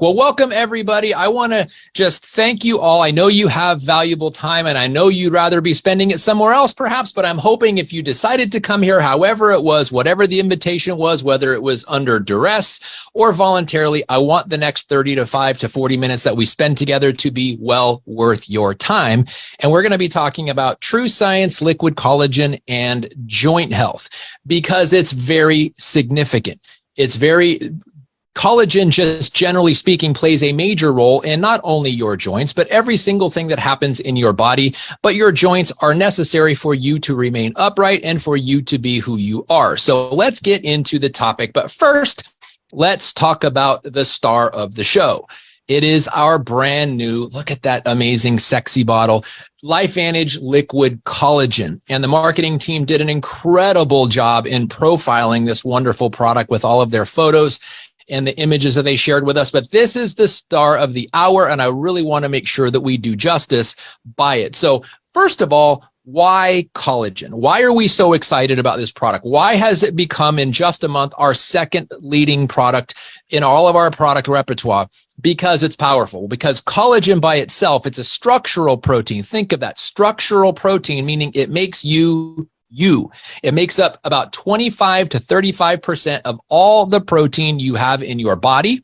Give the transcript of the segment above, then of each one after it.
Well, welcome everybody. I want to just thank you all. I know you have valuable time and I know you'd rather be spending it somewhere else perhaps, but I'm hoping if you decided to come here, however it was, whatever the invitation was, whether it was under duress or voluntarily, I want the next 35 to 40 minutes that we spend together to be well worth your time. And we're going to be talking about TrueScience, liquid collagen, and joint health because it's very significant. Collagen, just generally speaking, plays a major role in not only your joints, but every single thing that happens in your body. But your joints are necessary for you to remain upright and for you to be who you are. So let's get into the topic. But first, let's talk about the star of the show. It is our brand new, look at that amazing, sexy bottle, LifeVantage Liquid Collagen. And the marketing team did an incredible job in profiling this wonderful product with all of their photos and the images that they shared with us. But this is the star of the hour, and I really want to make sure that we do justice by it. So first of all, why collagen? Why are we so excited about this product? Why has it become in just a month our second leading product in all of our product repertoire? Because it's powerful. Because collagen by itself, it's a structural protein. Think of that, structural protein, meaning it makes you. It makes up about 25 to 35% of all the protein you have in your body.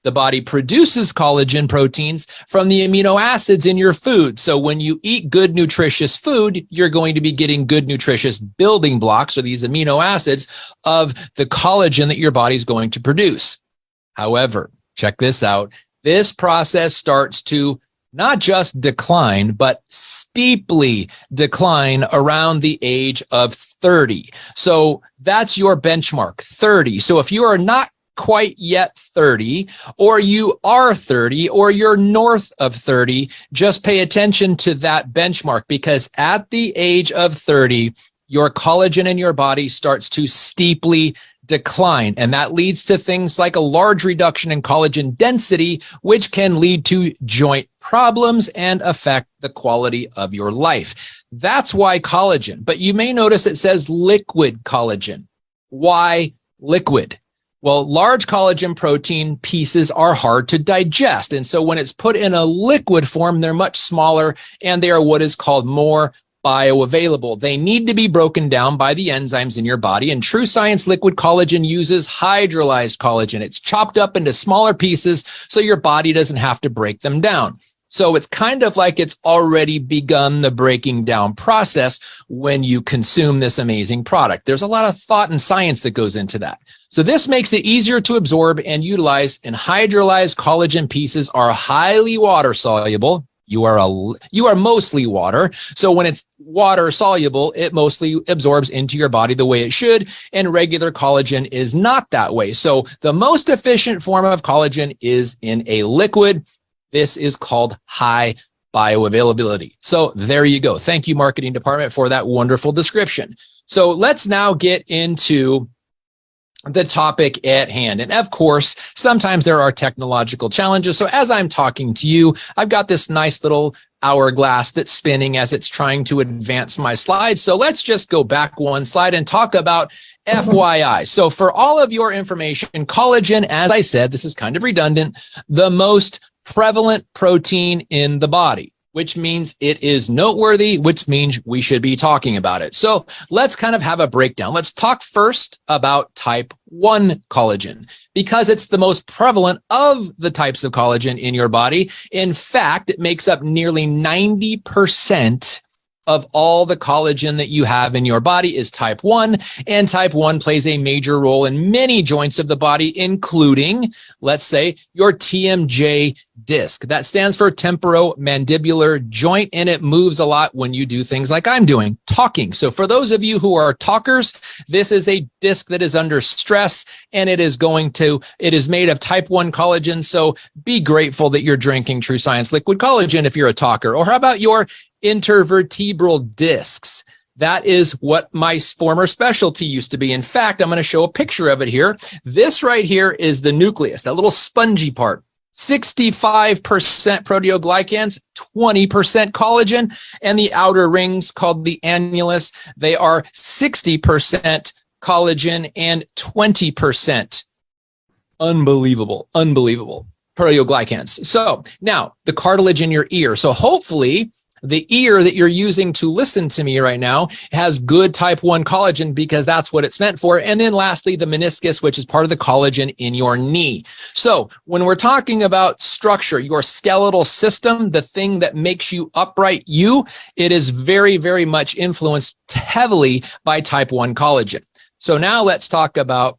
The body produces collagen proteins from the amino acids in your food. So when you eat good, nutritious food, you're going to be getting good, nutritious building blocks, or these amino acids of the collagen that your body's going to produce. However, check this out. This process starts to not just decline, but steeply decline around the age of 30. So that's your benchmark, 30. So if you are not quite yet 30, or you are 30, or you're north of 30, just pay attention to that benchmark, because at the age of 30, your collagen in your body starts to steeply decline. And that leads to things like a large reduction in collagen density, which can lead to joint problems and affect the quality of your life. That's why collagen. But you may notice it says liquid collagen. Why liquid? Well, large collagen protein pieces are hard to digest. And so when it's put in a liquid form, they're much smaller and they are what is called more bioavailable. They need to be broken down by the enzymes in your body. And TrueScience liquid collagen uses hydrolyzed collagen. It's chopped up into smaller pieces so your body doesn't have to break them down. So it's kind of like it's already begun the breaking down process when you consume this amazing product. There's a lot of thought and science that goes into that. So this makes it easier to absorb and utilize, and hydrolyzed collagen pieces are highly water soluble. You are mostly water. So when it's water soluble, it mostly absorbs into your body the way it should. And regular collagen is not that way. So the most efficient form of collagen is in a liquid. This is called high bioavailability. So there you go. Thank you, marketing department, for that wonderful description. So let's now get into the topic at hand. And of course, sometimes there are technological challenges. So as I'm talking to you, I've got this nice little hourglass that's spinning as it's trying to advance my slides. So let's just go back one slide and talk about FYI. So for all of your information, collagen, as I said, this is kind of redundant, the most prevalent protein in the body, which means it is noteworthy, which means we should be talking about it. So let's kind of have a breakdown. Let's talk first about type 1 collagen, because it's the most prevalent of the types of collagen in your body. In fact, it makes up nearly 90% of all the collagen that you have in your body is type 1, and type 1 plays a major role in many joints of the body, including, let's say, your TMJ disc. That stands for temporomandibular joint, and it moves a lot when you do things like I'm doing, talking. So for those of you who are talkers, this is a disc that is under stress, and it is made of type 1 collagen. So be grateful that you're drinking TrueScience liquid collagen if you're a talker. Or how about your intervertebral discs? That is what my former specialty used to be. In fact, I'm going to show a picture of it here. This right here is the nucleus, that little spongy part. 65% proteoglycans, 20% collagen, and the outer rings called the annulus, they are 60% collagen and 20%. Unbelievable. proteoglycans. So now the cartilage in your ear. So hopefully the ear that you're using to listen to me right now has good type 1 collagen because that's what it's meant for. And then lastly, the meniscus, which is part of the collagen in your knee. So when we're talking about structure, your skeletal system, the thing that makes you upright, it is very, very much influenced heavily by type 1 collagen. So now let's talk about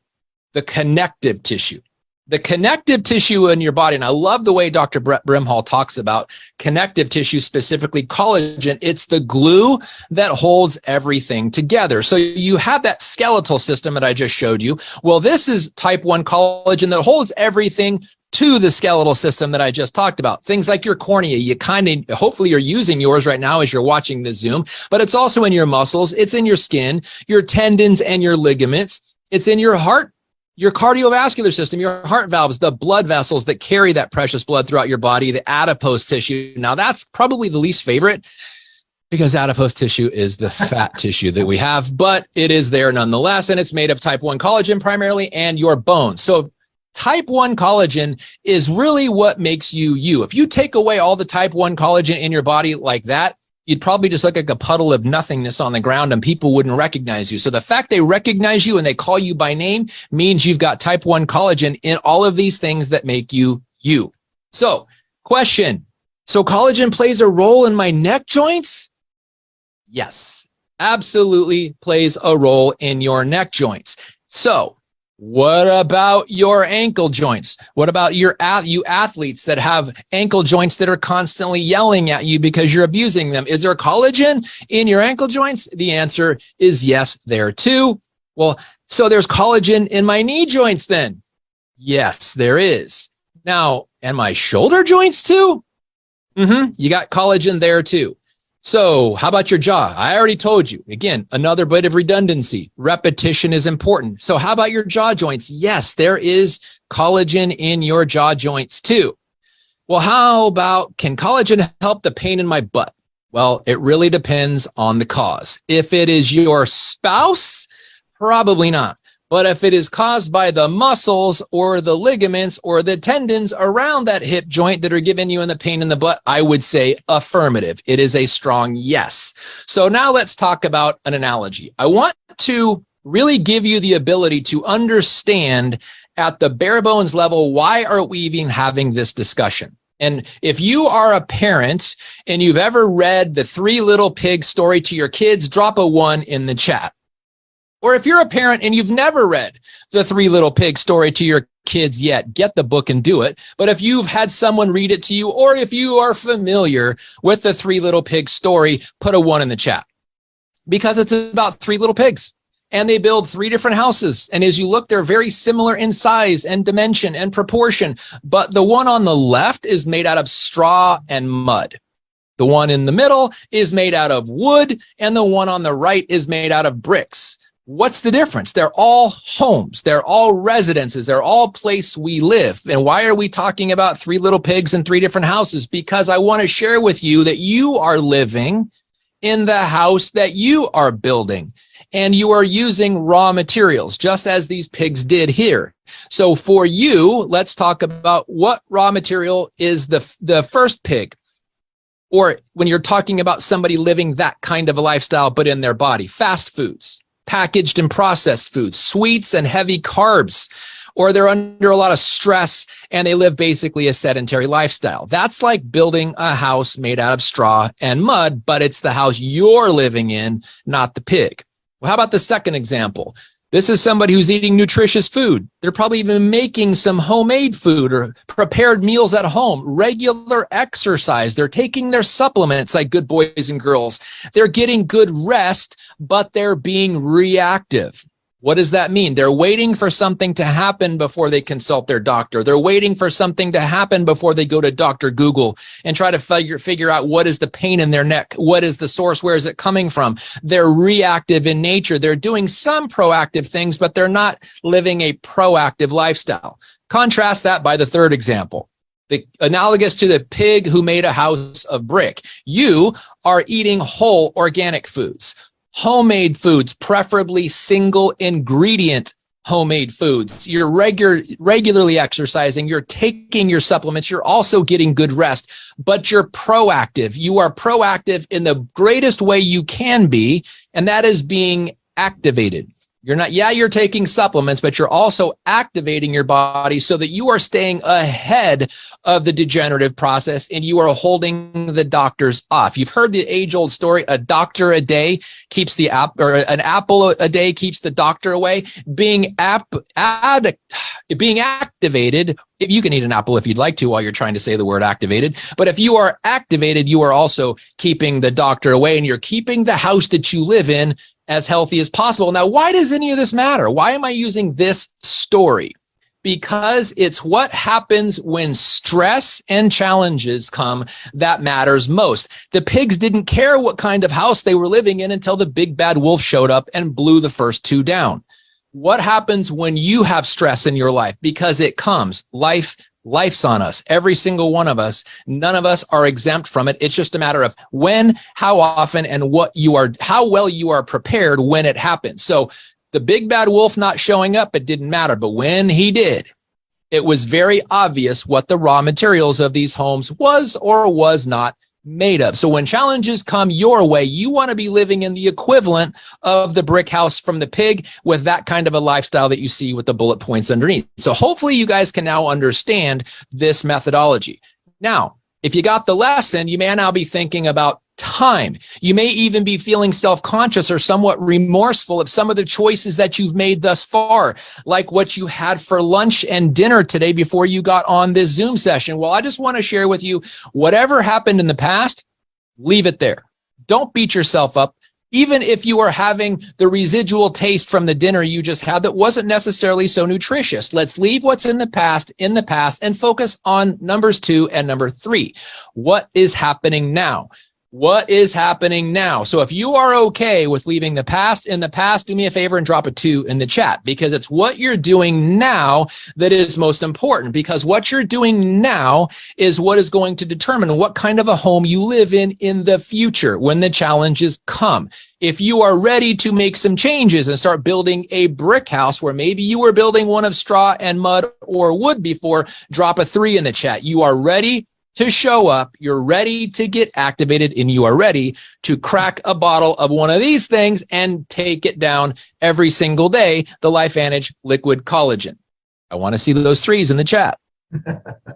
the connective tissue. The connective tissue in your body, and I love the way Dr. Brett Brimhall talks about connective tissue, specifically collagen. It's the glue that holds everything together. So you have that skeletal system that I just showed you. Well, this is type 1 collagen that holds everything to the skeletal system that I just talked about. Things like your cornea, hopefully you're using yours right now as you're watching the Zoom, but it's also in your muscles. It's in your skin, your tendons and your ligaments. It's in your heart, your cardiovascular system, your heart valves, the blood vessels that carry that precious blood throughout your body, the adipose tissue. Now, that's probably the least favorite because adipose tissue is the fat tissue that we have, but it is there nonetheless, and it's made of type 1 collagen primarily and your bones. So type 1 collagen is really what makes you you. If you take away all the type 1 collagen in your body like that, you'd probably just look like a puddle of nothingness on the ground and people wouldn't recognize you. So the fact they recognize you and they call you by name means you've got type 1 collagen in all of these things that make you you. So question, so collagen plays a role in my neck joints? Yes, absolutely plays a role in your neck joints. So what about your ankle joints? What about you athletes that have ankle joints that are constantly yelling at you because you're abusing them? Is there collagen in your ankle joints? The answer is yes, there too. Well, so there's collagen in my knee joints then? Yes, there is. Now, and my shoulder joints too? You got collagen there too. So how about your jaw? I already told you, again, another bit of redundancy. Repetition is important. So how about your jaw joints? Yes, there is collagen in your jaw joints too. Well, how about, can collagen help the pain in my butt? Well, it really depends on the cause. If it is your spouse, probably not. But if it is caused by the muscles or the ligaments or the tendons around that hip joint that are giving you the pain in the butt, I would say affirmative. It is a strong yes. So now let's talk about an analogy. I want to really give you the ability to understand at the bare bones level, why are we even having this discussion? And if you are a parent and you've ever read the 3 Little Pigs story to your kids, drop a 1 in the chat. Or if you're a parent and you've never read the 3 Little Pigs story to your kids yet, get the book and do it. But if you've had someone read it to you, or if you are familiar with the 3 Little Pigs story, put a 1 in the chat. Because it's about 3 little pigs and they build 3 different houses. And as you look, they're very similar in size and dimension and proportion. But the one on the left is made out of straw and mud. The one in the middle is made out of wood, and the one on the right is made out of bricks. What's the difference? They're all homes. They're all residences. They're all place we live. And why are we talking about 3 little pigs and 3 different houses? Because I want to share with you that you are living in the house that you are building, and you are using raw materials, just as these pigs did here. So for you, let's talk about what raw material is the first pig. Or when you're talking about somebody living that kind of a lifestyle, but in their body, fast foods, packaged and processed foods, sweets and heavy carbs, or they're under a lot of stress and they live basically a sedentary lifestyle. That's like building a house made out of straw and mud, but it's the house you're living in, not the pig. Well, how about the second example? This is somebody who's eating nutritious food. They're probably even making some homemade food or prepared meals at home, regular exercise. They're taking their supplements like good boys and girls. They're getting good rest, but they're being reactive. What does that mean? They're waiting for something to happen before they consult their doctor. They're waiting for something to happen before they go to Dr. Google and try to figure out what is the pain in their neck? What is the source? Where is it coming from? They're reactive in nature. They're doing some proactive things, but they're not living a proactive lifestyle. Contrast that by the third example. Analogous to the pig who made a house of brick. You are eating whole organic foods. Homemade foods, preferably single ingredient homemade foods, you're regularly exercising, you're taking your supplements, you're also getting good rest, but you're proactive. You are proactive in the greatest way you can be, and that is being activated. You're taking supplements, but you're also activating your body so that you are staying ahead of the degenerative process and you are holding the doctors off. You've heard the age-old story, a doctor a day keeps an apple a day keeps the doctor away. Being activated, if you can eat an apple if you'd like to while you're trying to say the word activated, but if you are activated, you are also keeping the doctor away and you're keeping the house that you live in as healthy as possible. Now, why does any of this matter? Why am I using this story? Because it's what happens when stress and challenges come that matters most. The pigs didn't care what kind of house they were living in until the big bad wolf showed up and blew the first two down. What happens when you have stress in your life? Because it comes. Life's on us, every single one of us. None of us are exempt from it. It's just a matter of when, how often, and how well you are prepared when it happens. So the big bad wolf not showing up, it didn't matter. But when he did, it was very obvious what the raw materials of these homes was or was not made of. So when challenges come your way, you want to be living in the equivalent of the brick house from the pig with that kind of a lifestyle that you see with the bullet points underneath. So hopefully you guys can now understand this methodology. Now, if you got the lesson, you may now be thinking about time. You may even be feeling self-conscious or somewhat remorseful of some of the choices that you've made thus far, like what you had for lunch and dinner today before you got on this Zoom session. Well, I just want to share with you, whatever happened in the past, leave it there. Don't beat yourself up. Even if you are having the residual taste from the dinner you just had that wasn't necessarily so nutritious. Let's leave what's in the past and focus on numbers 2 and number 3. What is happening now? What is happening now? So if you are okay with leaving the past in the past, do me a favor and drop a 2 in the chat, because it's what you're doing now that is most important, because what you're doing now is what is going to determine what kind of a home you live in the future when the challenges come. If you are ready to make some changes and start building a brick house where maybe you were building one of straw and mud or wood before, drop a 3 in the chat. You are ready to show up, you're ready to get activated, and you are ready to crack a bottle of one of these things and take it down every single day, the LifeVantage Liquid Collagen. I want to see those 3s in the chat.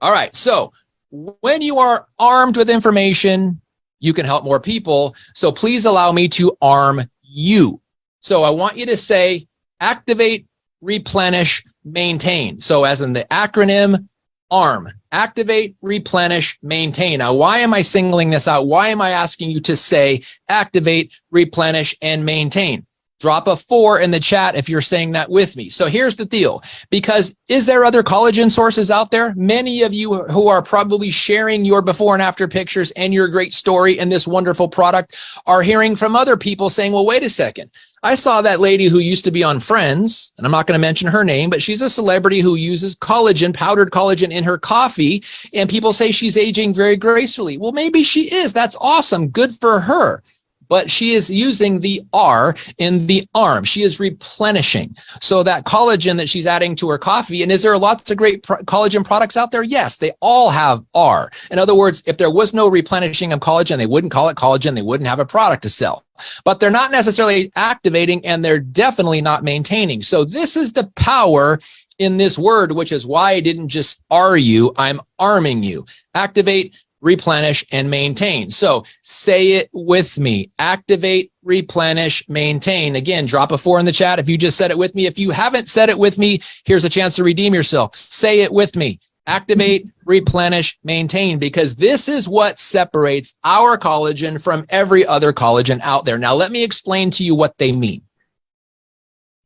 All right, so when you are armed with information, you can help more people. So please allow me to arm you. So I want you to say, activate, replenish, maintain. So as in the acronym, ARM, activate, replenish, maintain. Now, why am I singling this out? Why am I asking you to say activate, replenish, and maintain? Drop a 4 in the chat if you're saying that with me. So here's the deal, because is there other collagen sources out there? Many of you who are probably sharing your before and after pictures and your great story and this wonderful product are hearing from other people saying, well, wait a second. I saw that lady who used to be on Friends, and I'm not going to mention her name, but she's a celebrity who uses collagen, powdered collagen in her coffee, and people say she's aging very gracefully. Well, maybe she is. That's awesome. Good for her. But she is using the R in the ARM. She is replenishing. So that collagen that she's adding to her coffee, and is there lots of great collagen products out there? Yes, they all have R. In other words, if there was no replenishing of collagen, they wouldn't call it collagen. They wouldn't have a product to sell. But they're not necessarily activating, and they're definitely not maintaining. So this is the power in this word, which is why I didn't just R you, I'm arming you. Activate, replenish, and maintain. So say it with me. Activate, replenish, maintain. Again, drop a 4 in the chat if you just said it with me. If you haven't said it with me, here's a chance to redeem yourself. Say it with me. Activate, replenish, maintain, because this is what separates our collagen from every other collagen out there. Now, let me explain to you what they mean.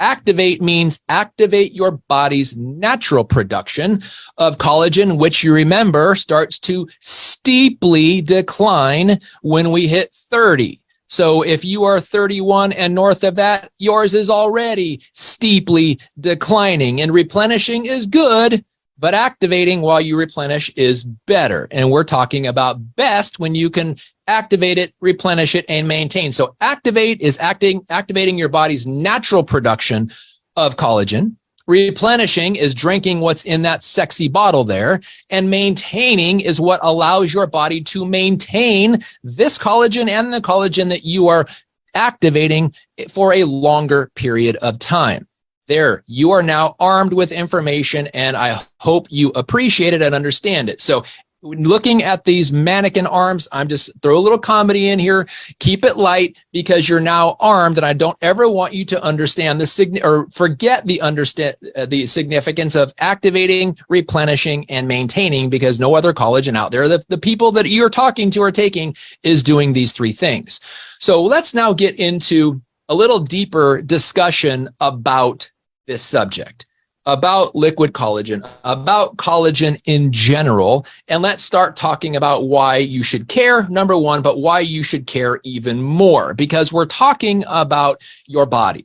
Activate means activate your body's natural production of collagen, which you remember starts to steeply decline when we hit 30. So if you are 31 and north of that, yours is already steeply declining, and replenishing is good, but activating while you replenish is better. And we're talking about best when you can activate it, replenish it, and maintain. So activate is activating your body's natural production of collagen. Replenishing is drinking what's in that sexy bottle there, and maintaining is what allows your body to maintain this collagen and the collagen that you are activating for a longer period of time. There, you are now armed with information, and I hope you appreciate it and understand it. So looking at these mannequin arms, I'm just throw a little comedy in here. Keep it light because you're now armed, and I don't ever want you to understand forget the significance of activating, replenishing, and maintaining, because no other collagen out there the people that you're talking to are taking is doing these three things. So let's now get into a little deeper discussion about this subject, about liquid collagen, about collagen in general. And let's start talking about why you should care, number one, but why you should care even more, because we're talking about your body.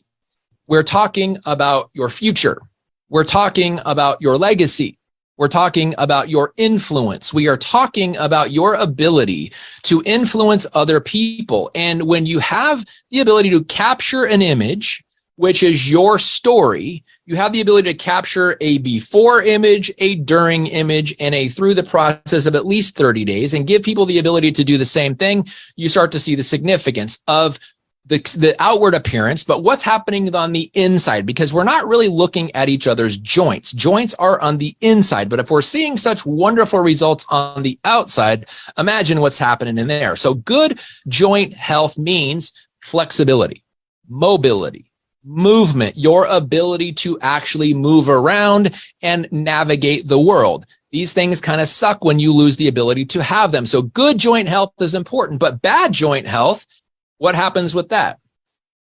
We're talking about your future. We're talking about your legacy. We're talking about your influence. We are talking about your ability to influence other people. And when you have the ability to capture an image, which is your story, you have the ability to capture a before image, a during image, and a through the process of at least 30 days, and give people the ability to do the same thing. You start to see the significance of the outward appearance, but what's happening on the inside, because we're not really looking at each other's joints. Joints are on the inside, but if we're seeing such wonderful results on the outside, imagine what's happening in there. So good joint health means flexibility, mobility, movement, your ability to actually move around and navigate the world. These things kind of suck when you lose the ability to have them. So good joint health is important, but bad joint health, what happens with that?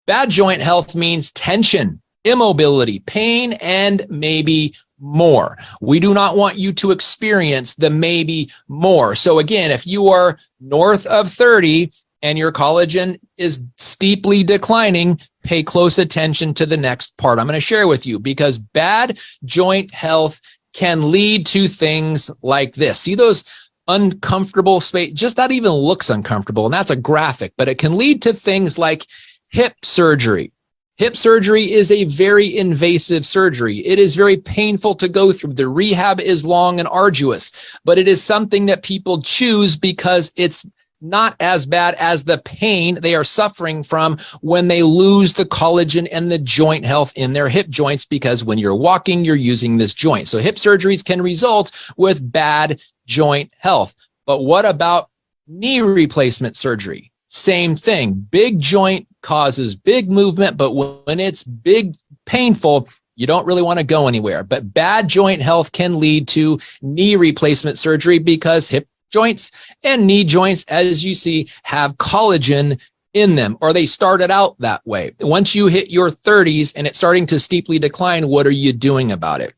Bad joint health means tension, immobility, pain, and maybe more. We do not want you to experience the maybe more. So again, if you are north of 30 and your collagen is steeply declining, pay close attention to the next part I'm going to share with you, because bad joint health can lead to things like this. See those uncomfortable space? Just that even looks uncomfortable, and that's a graphic, but it can lead to things like hip surgery. Hip surgery is a very invasive surgery. It is very painful to go through. The rehab is long and arduous, but it is something that people choose because it's not as bad as the pain they are suffering from when they lose the collagen and the joint health in their hip joints, because when you're walking, you're using this joint. So hip surgeries can result with bad joint health. But what about knee replacement surgery? Same thing. Big joint causes big movement, but when it's big, painful, you don't really want to go anywhere. But bad joint health can lead to knee replacement surgery because hip joints and knee joints, as you see, have collagen in them, or they started out that way. Once you hit your 30s and it's starting to steeply decline, what are you doing about it?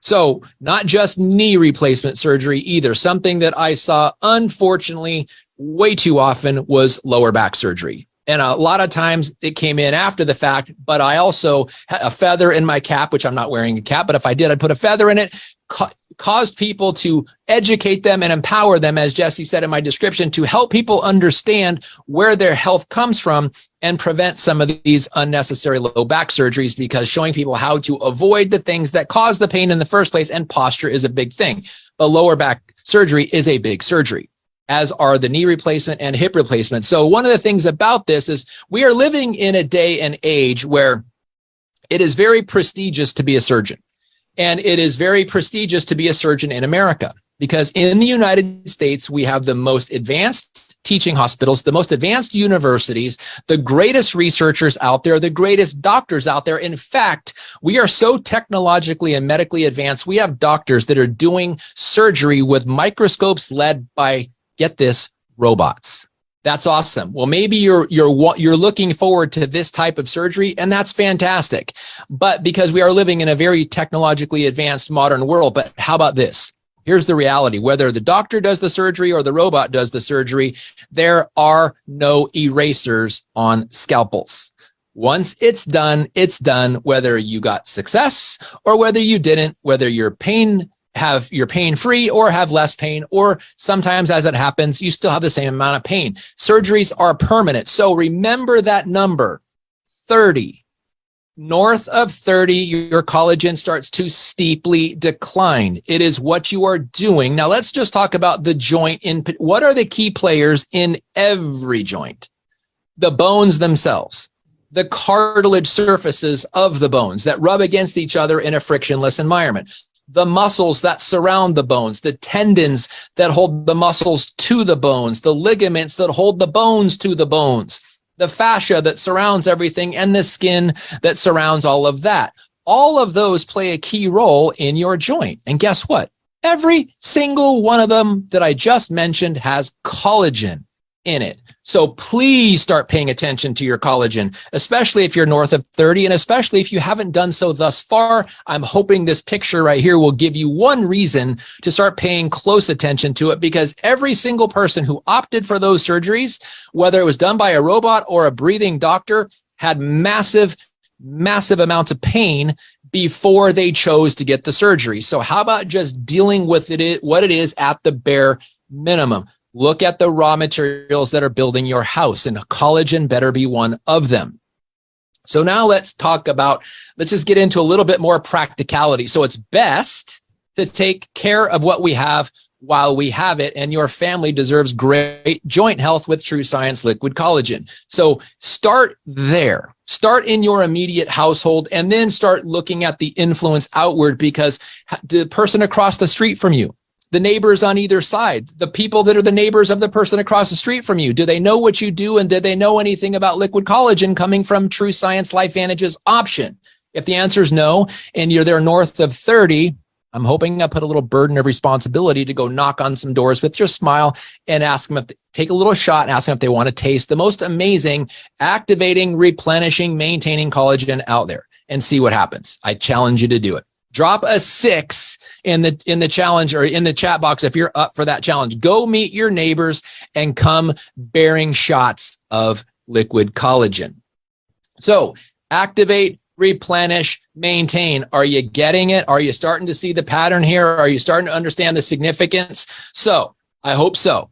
So not just knee replacement surgery either. Something that I saw, unfortunately, way too often was lower back surgery. And a lot of times it came in after the fact, but I also had a feather in my cap, which I'm not wearing a cap, but if I did, I'd put a feather in it, caused people to educate them and empower them, as Jesse said in my description, to help people understand where their health comes from and prevent some of these unnecessary low back surgeries, because showing people how to avoid the things that cause the pain in the first place, and posture is a big thing. But lower back surgery is a big surgery, as are the knee replacement and hip replacement. So one of the things about this is we are living in a day and age where it is very prestigious to be a surgeon. And it is very prestigious to be a surgeon in America, because in the United States, we have the most advanced teaching hospitals, the most advanced universities, the greatest researchers out there, the greatest doctors out there. In fact, we are so technologically and medically advanced. We have doctors that are doing surgery with microscopes led by, get this, robots. That's awesome. Well, maybe you're looking forward to this type of surgery, and that's fantastic. But because we are living in a very technologically advanced modern world, but how about this? Here's the reality. Whether the doctor does the surgery or the robot does the surgery, there are no erasers on scalpels. Once it's done, whether you got success or whether you didn't, whether you're pain-free or have less pain, or sometimes as it happens, you still have the same amount of pain. Surgeries are permanent. So remember that number, 30. North of 30, your collagen starts to steeply decline. It is what you are doing. Now, let's just talk about the joint. What are the key players in every joint? The bones themselves, the cartilage surfaces of the bones that rub against each other in a frictionless environment, the muscles that surround the bones, the tendons that hold the muscles to the bones, the ligaments that hold the bones to the bones, the fascia that surrounds everything, and the skin that surrounds all of that. All of those play a key role in your joint. And guess what? Every single one of them that I just mentioned has collagen in it. So please start paying attention to your collagen, especially if you're north of 30, and especially if you haven't done so thus far. I'm hoping this picture right here will give you one reason to start paying close attention to it, because every single person who opted for those surgeries, whether it was done by a robot or a breathing doctor, had massive amounts of pain before they chose to get the surgery. So how about just dealing with it, what it is at the bare minimum? Look at the raw materials that are building your house, and collagen better be one of them. So now let's just get into a little bit more practicality. So it's best to take care of what we have while we have it, and your family deserves great joint health with TrueScience liquid collagen. So start there. Start in your immediate household, and then start looking at the influence outward, because the person across the street from you, the neighbors on either side, the people that are the neighbors of the person across the street from you, do they know what you do, and did they know anything about liquid collagen coming from TrueScience LifeVantage's option? If the answer is no, and you're there north of 30, I'm hoping I put a little burden of responsibility to go knock on some doors with your smile and ask them take a little shot and ask them if they want to taste the most amazing, activating, replenishing, maintaining collagen out there, and see what happens. I challenge you to do it. Drop a 6 in the challenge, or in the chat box if you're up for that challenge. Go meet your neighbors and come bearing shots of liquid collagen. So activate, replenish, maintain. Are you getting it? Are you starting to see the pattern here? Are you starting to understand the significance? So I hope so.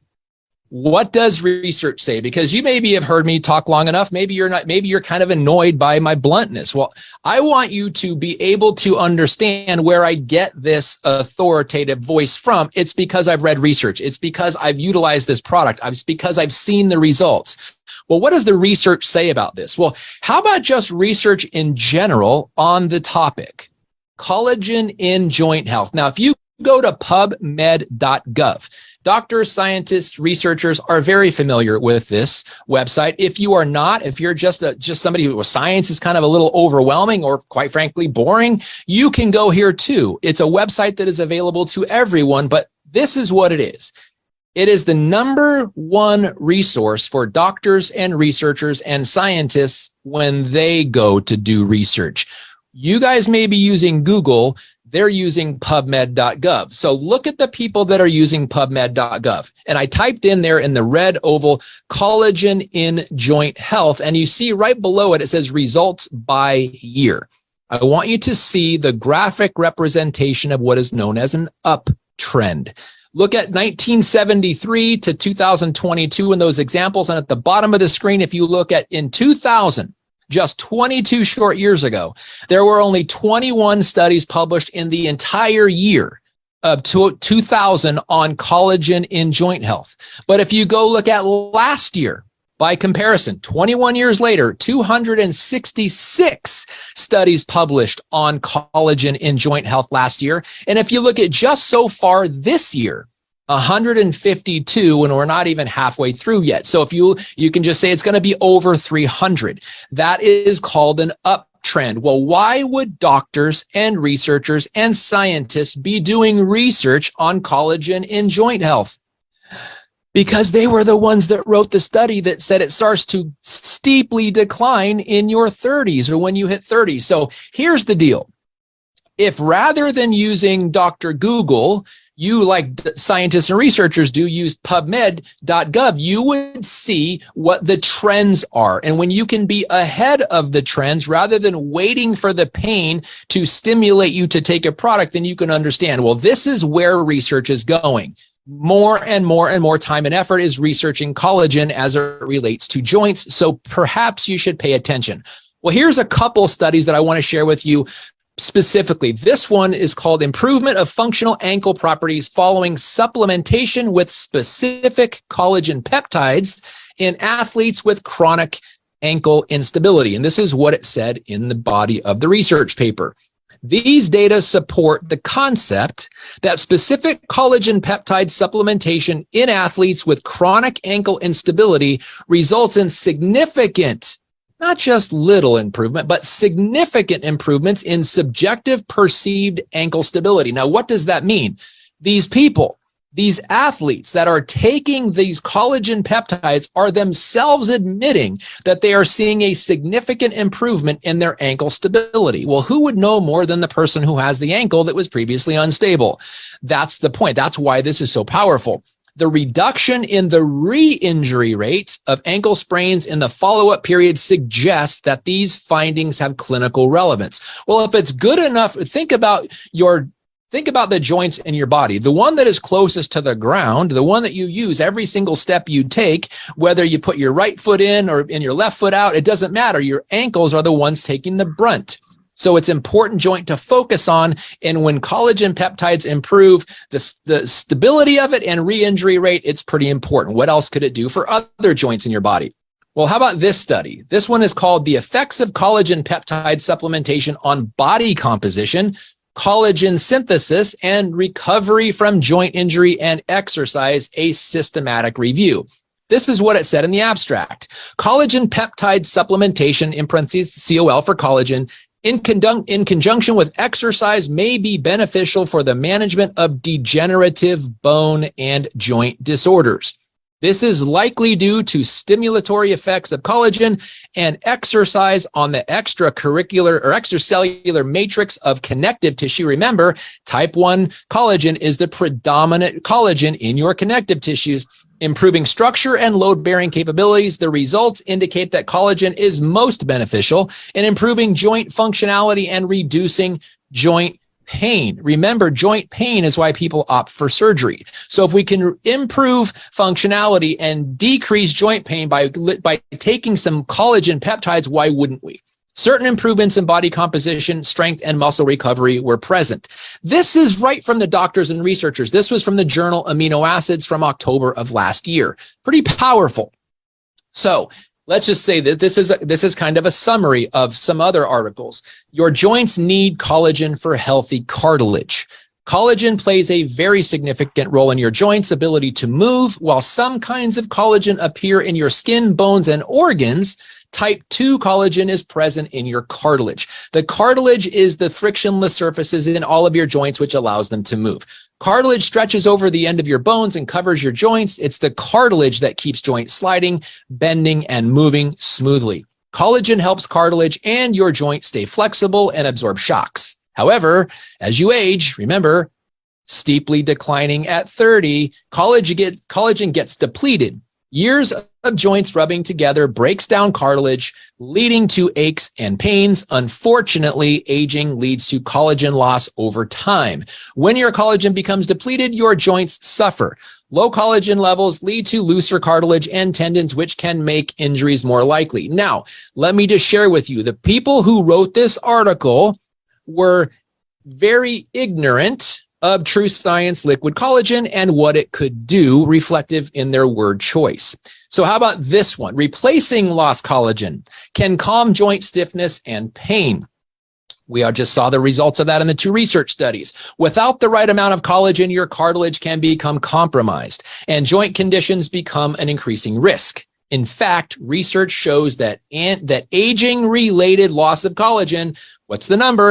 What does research say? Because you maybe have heard me talk long enough. Maybe you're not, maybe you're kind of annoyed by my bluntness. Well, I want you to be able to understand where I get this authoritative voice from. It's because I've read research. It's because I've utilized this product. It's because I've seen the results. Well, what does the research say about this? Well, how about just research in general on the topic? Collagen in joint health. Now, if you go to pubmed.gov, doctors, scientists, researchers are very familiar with this website. If you are not, if you're just somebody who science is kind of a little overwhelming or quite frankly boring, you can go here too. It's a website that is available to everyone, but this is what it is. It is the #1 resource for doctors and researchers and scientists when they go to do research. You guys may be using Google. They're using pubmed.gov. So look at the people that are using pubmed.gov. And I typed in there in the red oval, collagen in joint health. And you see right below it, it says results by year. I want you to see the graphic representation of what is known as an uptrend. Look at 1973 to 2022 in those examples. And at the bottom of the screen, if you look at in 2000, just 22 short years ago, there were only 21 studies published in the entire year of 2000 on collagen in joint health. But if you go look at last year, by comparison, 21 years later, 266 studies published on collagen in joint health last year. And if you look at just so far this year, 152, and we're not even halfway through yet. So if you can just say it's going to be over 300. That is called an uptrend. Well, why would doctors and researchers and scientists be doing research on collagen in joint health? Because they were the ones that wrote the study that said it starts to steeply decline in your 30s or when you hit 30. So here's the deal. If rather than using Dr. Google, you, like scientists and researchers do, use PubMed.gov, you would see what the trends are. And when you can be ahead of the trends rather than waiting for the pain to stimulate you to take a product, then you can understand, well, this is where research is going. More and more and more time and effort is researching collagen as it relates to joints. So perhaps you should pay attention. Well, here's a couple studies that I want to share with you specifically. This one is called Improvement of Functional Ankle Properties Following Supplementation with Specific Collagen Peptides in Athletes with Chronic Ankle Instability. And this is what it said in the body of the research paper. These data support the concept that specific collagen peptide supplementation in athletes with chronic ankle instability results in significant, not just little improvement, but significant improvements in subjective perceived ankle stability. Now, what does that mean? These people, these athletes that are taking these collagen peptides are themselves admitting that they are seeing a significant improvement in their ankle stability. Well, who would know more than the person who has the ankle that was previously unstable? That's the point. That's why this is so powerful. The reduction in the re-injury rate of ankle sprains in the follow-up period suggests that these findings have clinical relevance. Well, if it's good enough, think about the joints in your body. The one that is closest to the ground, the one that you use every single step you take, whether you put your right foot in or in your left foot out, it doesn't matter. Your ankles are the ones taking the brunt. So it's important joint to focus on. And when collagen peptides improve the stability of it and re-injury rate, it's pretty important. What else could it do for other joints in your body? Well, how about this study? This one is called The Effects of Collagen Peptide Supplementation on Body Composition, Collagen Synthesis, and Recovery from Joint Injury and Exercise, a Systematic Review. This is what it said in the abstract. Collagen peptide supplementation, in parentheses, COL for collagen, in conjunction with exercise may be beneficial for the management of degenerative bone and joint disorders. This is likely due to stimulatory effects of collagen and exercise on the extracurricular or extracellular matrix of connective tissue. Remember, type 1 collagen is the predominant collagen in your connective tissues, improving structure and load-bearing capabilities. The results indicate that collagen is most beneficial in improving joint functionality and reducing joint pain. Remember, joint pain is why people opt for surgery. So if we can improve functionality and decrease joint pain by taking some collagen peptides, why wouldn't we? Certain improvements in body composition, strength, and muscle recovery were present. This is right from the doctors and researchers. This was from the journal Amino Acids from October of last year. Pretty powerful. So let's just say that this is kind of a summary of some other articles. Your joints need collagen for healthy cartilage. Collagen plays a very significant role in your joints' ability to move. While some kinds of collagen appear in your skin, bones, and organs, type 2 collagen is present in your cartilage. The cartilage is the frictionless surfaces in all of your joints, which allows them to move. Cartilage stretches over the end of your bones and covers your joints. It's the cartilage that keeps joints sliding, bending, and moving smoothly. Collagen helps cartilage and your joints stay flexible and absorb shocks. However, as you age, remember, steeply declining at 30, collagen gets depleted. Years of joints rubbing together breaks down cartilage, leading to aches and pains. Unfortunately, aging leads to collagen loss over time. When your collagen becomes depleted, your joints suffer. Low collagen levels lead to looser cartilage and tendons, which can make injuries more likely. Now, let me just share with you, the people who wrote this article were very ignorant of TrueScience liquid collagen and what it could do, reflective in their word choice. So how about this one? Replacing lost collagen can calm joint stiffness and pain. We just saw the results of that in the 2 research studies. Without the right amount of collagen, your cartilage can become compromised and joint conditions become an increasing risk. In fact, research shows that aging-related loss of collagen, what's the number?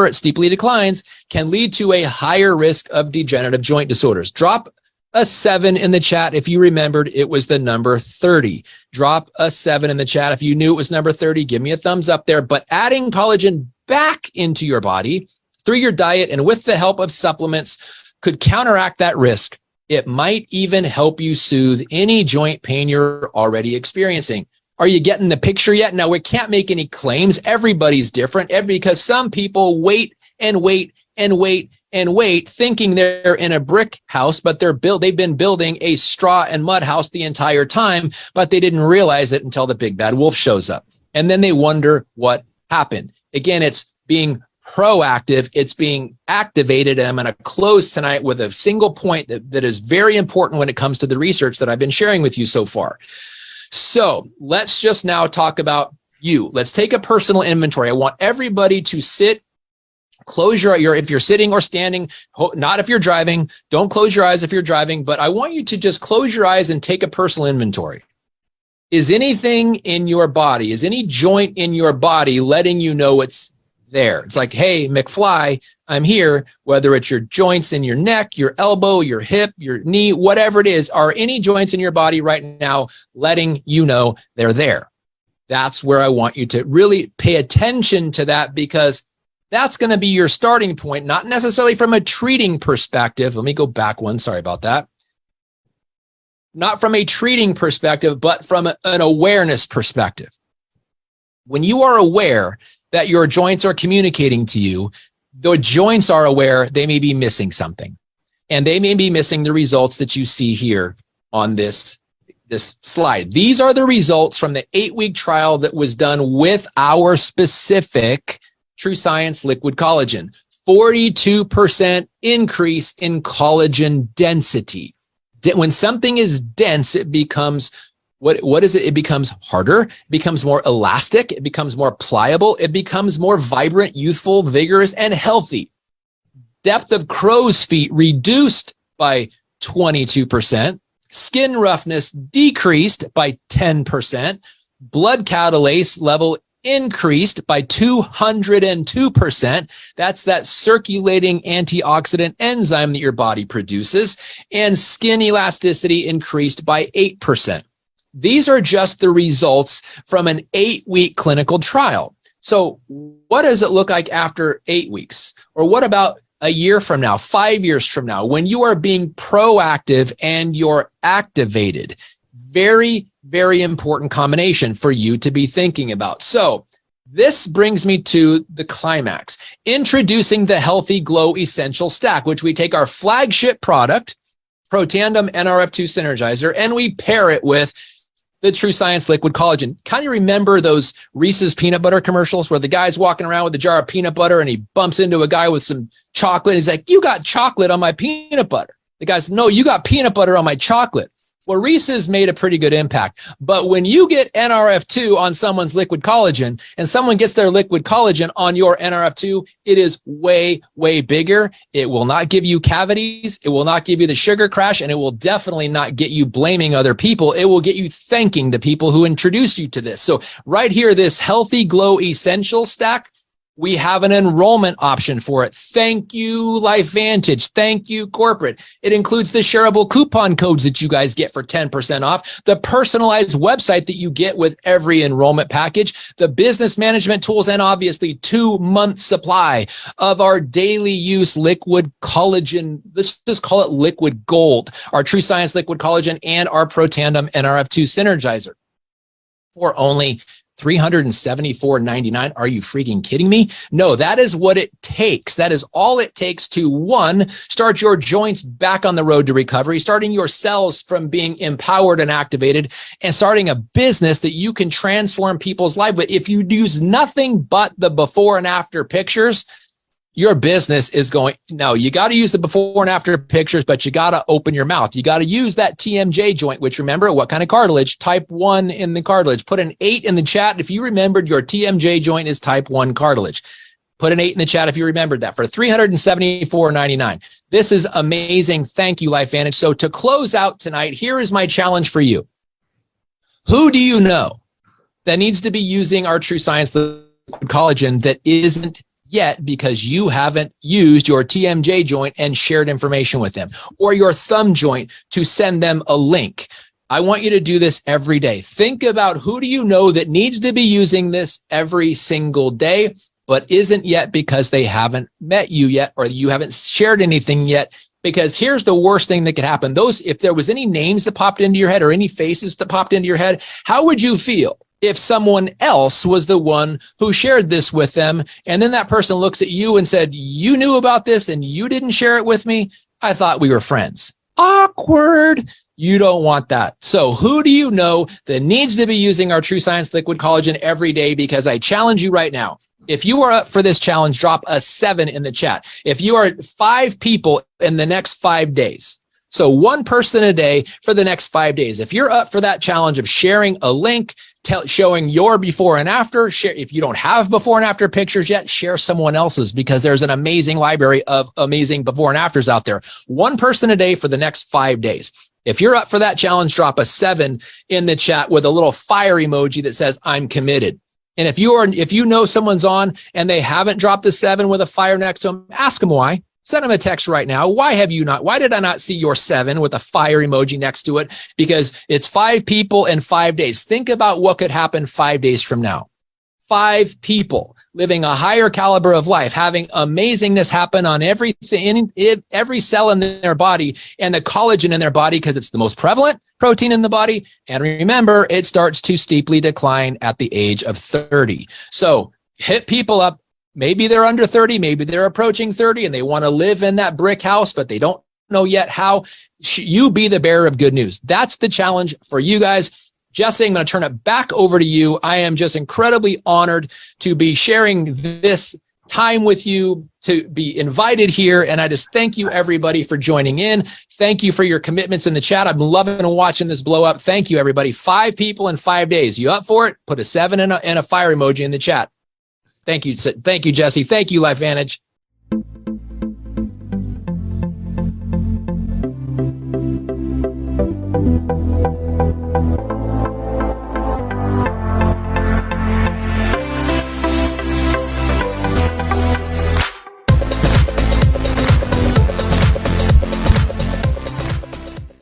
It steeply declines, can lead to a higher risk of degenerative joint disorders. Drop a 7 in the chat if you remembered it was the number 30. Drop a 7 in the chat if you knew it was number 30. Give me a thumbs up there. But adding collagen back into your body through your diet and with the help of supplements could counteract that risk. It might even help you soothe any joint pain you're already experiencing. Are you getting the picture yet? Now, we can't make any claims. Everybody's different because some people wait and wait and wait and wait, thinking they're in a brick house, but they've been building a straw and mud house the entire time, but they didn't realize it until the big bad wolf shows up. and then they wonder what happened. Again, it's being proactive. It's being activated. And I'm going to close tonight with a single point that is very important when it comes to the research that I've been sharing with you so far. So let's just now talk about you. Let's take a personal inventory. I want everybody to sit, close your, if you're sitting or standing, not if you're driving, don't close your eyes if you're driving, but I want you to just close your eyes and take a personal inventory. Is anything in your body, is any joint in your body letting you know it's there? It's like, hey, McFly, I'm here. Whether it's your joints in your neck, your elbow, your hip, your knee, whatever it is, are any joints in your body right now letting you know they're there? That's where I want you to really pay attention to that, because that's going to be your starting point, not necessarily from a treating perspective. Let me go back one. Sorry about that. Not from a treating perspective, but from an awareness perspective. When you are aware that your joints are communicating to you, the joints are aware they may be missing something, and they may be missing the results that you see here on this slide. These are the results from the 8-week trial that was done with our specific TrueScience liquid collagen. 42% increase in collagen density. When something is dense, it becomes, what is it? It becomes harder, it becomes more elastic, it becomes more pliable, it becomes more vibrant, youthful, vigorous, and healthy. Depth of crow's feet reduced by 22%. Skin roughness decreased by 10%. Blood catalase level increased by 202%. That's that circulating antioxidant enzyme that your body produces. And skin elasticity increased by 8%. These are just the results from an 8-week clinical trial. So what does it look like after 8 weeks? Or what about a year from now, 5 years from now, when you are being proactive and you're activated? Very, very important combination for you to be thinking about. So this brings me to the climax. Introducing the Healthy Glow Essential Stack, which we take our flagship product, Protandim NRF2 Synergizer, and we pair it with the TrueScience liquid collagen. Kind of remember those Reese's peanut butter commercials where the guy's walking around with a jar of peanut butter and he bumps into a guy with some chocolate. And he's like, "You got chocolate on my peanut butter." The guy's, "No, you got peanut butter on my chocolate." Well, Reese's made a pretty good impact. But when you get NRF2 on someone's liquid collagen and someone gets their liquid collagen on your NRF2, it is way, way bigger. It will not give you cavities. It will not give you the sugar crash. And it will definitely not get you blaming other people. It will get you thanking the people who introduced you to this. So right here, this Healthy Glow Essential Stack, we have an enrollment option for it. Thank you, LifeVantage. Thank you, corporate. It includes the shareable coupon codes that you guys get for 10% off, the personalized website that you get with every enrollment package, the business management tools, and obviously 2-month supply of our daily use liquid collagen. Let's just call it liquid gold, our TrueScience liquid collagen and our Protandim NRF2 Synergizer for only $374.99. Are you freaking kidding me? No, that is what it takes. That is all it takes to, one, start your joints back on the road to recovery, starting your cells from being empowered and activated, and starting a business that you can transform people's lives with. If you use nothing but the before and after pictures, your business is going, no, you got to use the before and after pictures, but you got to open your mouth. You got to use that TMJ joint, which, remember, what kind of cartilage? Type 1 in the cartilage. Put an 8 in the chat if you remembered your TMJ joint is type 1 cartilage. Put an 8 in the chat if you remembered that, for $374.99. This is amazing. Thank you, LifeVantage. So to close out tonight, here is my challenge for you. Who do you know that needs to be using our TrueScience liquid collagen that isn't yet, because you haven't used your TMJ joint and shared information with them, or your thumb joint to send them a link? I want you to do this every day. Think about, who do you know that needs to be using this every single day, but isn't yet because they haven't met you yet, or you haven't shared anything yet. Because here's the worst thing that could happen. If there was any names that popped into your head or any faces that popped into your head, how would you feel if someone else was the one who shared this with them, and then that person looks at you and said, "You knew about this and you didn't share it with me? I thought we were friends." Awkward. You don't want that. So who do you know that needs to be using our TrueScience liquid collagen every day? Because I challenge you right now. If you are up for this challenge, drop a 7 in the chat. If you are 5 people in the next 5 days, so 1 person a day for the next 5 days. If you're up for that challenge of sharing a link, showing your before and after, share, if you don't have before and after pictures yet, share someone else's, because there's an amazing library of amazing before and afters out there. 1 person a day for the next 5 days. If you're up for that challenge, drop a 7 in the chat with a little fire emoji that says, I'm committed. And if you know someone's on and they haven't dropped a 7 with a fire next to them, ask them why. Send them a text right now. Why did I not see your 7 with a fire emoji next to it? Because it's 5 people in 5 days. Think about what could happen 5 days from now. 5 people living a higher caliber of life, having amazingness happen on everything, every cell in their body, and the collagen in their body, because it's the most prevalent protein in the body. And remember, it starts to steeply decline at the age of 30. So hit people up. Maybe they're under 30, maybe they're approaching 30 and they want to live in that brick house, but they don't know yet how. You be the bearer of good news. That's the challenge for you guys. Jesse, I'm going to turn it back over to you. I am just incredibly honored to be sharing this time with you, to be invited here. And I just thank you, everybody, for joining in. Thank you for your commitments in the chat. I've been loving and watching this blow up. Thank you, everybody. 5 people in 5 days. You up for it? Put a 7 and a fire emoji in the chat. Thank you. Thank you, Jesse. Thank you, LifeVantage.